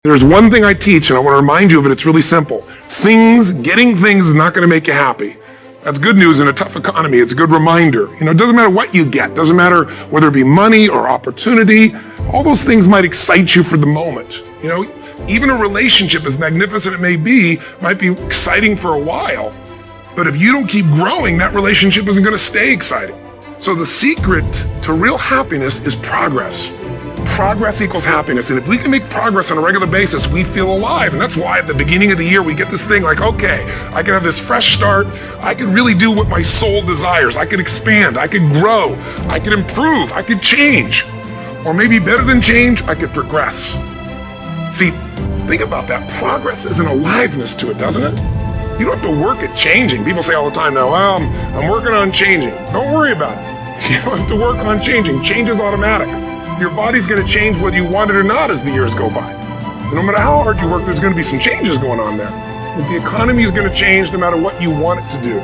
There's one thing I teach, and I want to remind you of it. It's really simple. Getting things is not going to make you happy. That's good news in a tough economy. It's a good reminder. It doesn't matter what you get. Doesn't matter whether it be money or opportunity. All those things might excite you for the moment. Even a relationship, as magnificent it may be, might be exciting for a while. But if you don't keep growing, that relationship isn't going to stay exciting. So the secret to real happiness is progress. Progress equals happiness. And if we can make progress on a regular basis, we feel alive. And that's why at the beginning of the year, we get this thing like, okay, I can have this fresh start. I could really do what my soul desires. I could expand. I could grow. I could improve. I could change. Or maybe better than change, I could progress. See, think about that. Progress is an aliveness to it, doesn't it? You don't have to work at changing. People say all the time now, well, I'm working on changing. Don't worry about it. You don't have to work on changing. Change is automatic. Your body's going to change whether you want it or not as the years go by. No matter how hard you work, there's going to be some changes going on there. The economy is going to change no matter what you want it to do.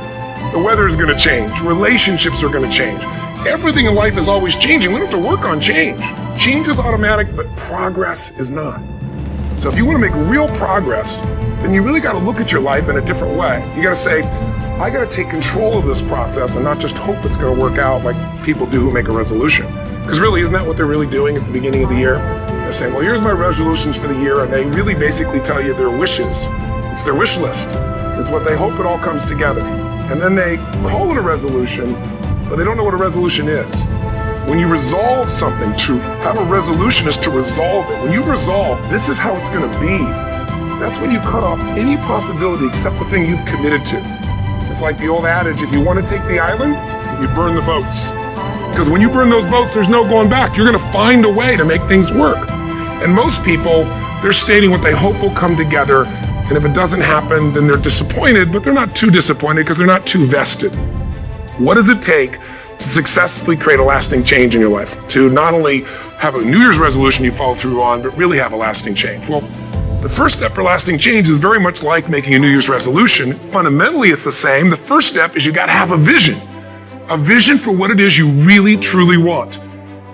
The weather is going to change. Relationships are going to change. Everything in life is always changing. We don't have to work on change. Change is automatic, but progress is not. So if you want to make real progress, then you really got to look at your life in a different way. You got to say, I got to take control of this process and not just hope it's going to work out like people do who make a resolution. Because really, isn't that what they're really doing at the beginning of the year? They're saying, well, here's my resolutions for the year, and they really basically tell you their wishes. It's their wish list. It's what they hope it all comes together. And then they call it a resolution, but they don't know what a resolution is. When you resolve something, to have a resolution is to resolve it. When you resolve, this is how it's going to be. That's when you cut off any possibility except the thing you've committed to. It's like the old adage, if you want to take the island, you burn the boats. Because when you burn those boats, there's no going back. You're going to find a way to make things work. And most people, they're stating what they hope will come together. And if it doesn't happen, then they're disappointed, but they're not too disappointed because they're not too vested. What does it take to successfully create a lasting change in your life? To not only have a New Year's resolution you follow through on, but really have a lasting change? Well, the first step for lasting change is very much like making a New Year's resolution. Fundamentally, it's the same. The first step is you got to have a vision. A vision for what it is you really, truly want.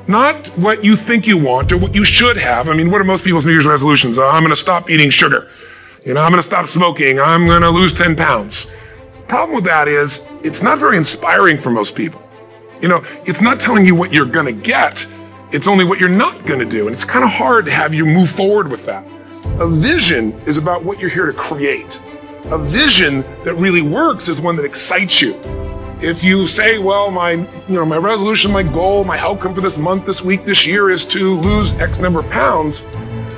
Not what you think you want or what you should have. I mean, what are most people's New Year's resolutions? I'm going to stop eating sugar. I'm going to stop smoking. I'm going to lose 10 pounds. The problem with that is it's not very inspiring for most people. It's not telling you what you're going to get. It's only what you're not going to do. And it's kind of hard to have you move forward with that. A vision is about what you're here to create. A vision that really works is one that excites you. If you say, well, my resolution, my goal, my outcome for this month, this week, this year is to lose X number of pounds,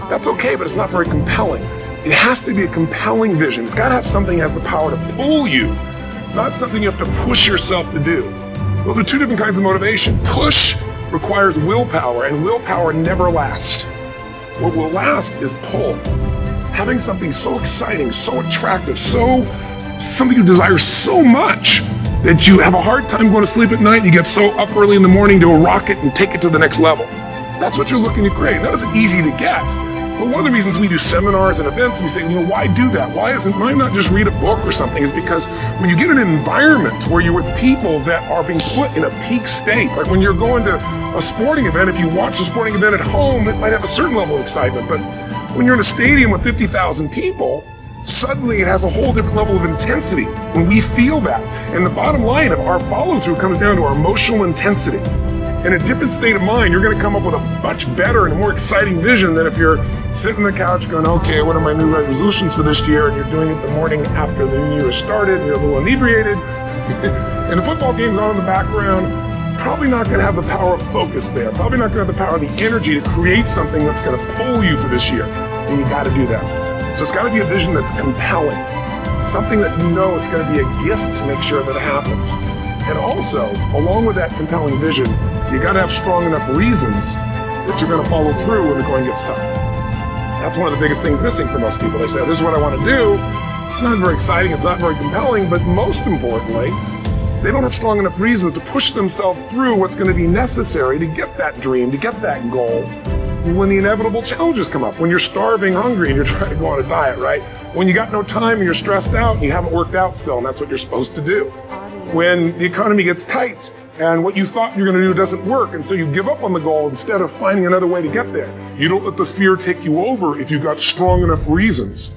that's okay, but it's not very compelling. It has to be a compelling vision. It's got to have something that has the power to pull you, not something you have to push yourself to do. Those are two different kinds of motivation. Push requires willpower, and willpower never lasts. What will last is pull. Having something so exciting, so attractive, something you desire so much that you have a hard time going to sleep at night. You get so up early in the morning to rock it and take it to the next level. That's what you're looking to create. That isn't easy to get. But one of the reasons we do seminars and events, and we say, why do that? Why not just read a book or something? Is because when you get in an environment where you're with people that are being put in a peak state, like when you're going to a sporting event, if you watch a sporting event at home, it might have a certain level of excitement. But when you're in a stadium with 50,000 people, suddenly it has a whole different level of intensity. And we feel that. And the bottom line of our follow-through comes down to our emotional intensity. In a different state of mind, you're going to come up with a much better and more exciting vision than if you're sitting on the couch going, okay, what are my new resolutions for this year? And you're doing it the morning after the new year has started, and you're a little inebriated. And the football game's on in the background. Probably not going to have the power of focus there. Probably not going to have the power of the energy to create something that's going to pull you for this year. And you got to do that. So it's got to be a vision that's compelling, something that it's going to be a gift to make sure that it happens. And also, along with that compelling vision, you got to have strong enough reasons that you're going to follow through when the going gets tough. That's one of the biggest things missing for most people. They say, this is what I want to do. It's not very exciting. It's not very compelling. But most importantly, they don't have strong enough reasons to push themselves through what's going to be necessary to get that dream, to get that goal. When the inevitable challenges come up, when you're starving, hungry, and you're trying to go on a diet, right? When you got no time and you're stressed out and you haven't worked out still, and that's what you're supposed to do. When the economy gets tight and what you thought you're going to do doesn't work, and so you give up on the goal instead of finding another way to get there. You don't let the fear take you over if you've got strong enough reasons.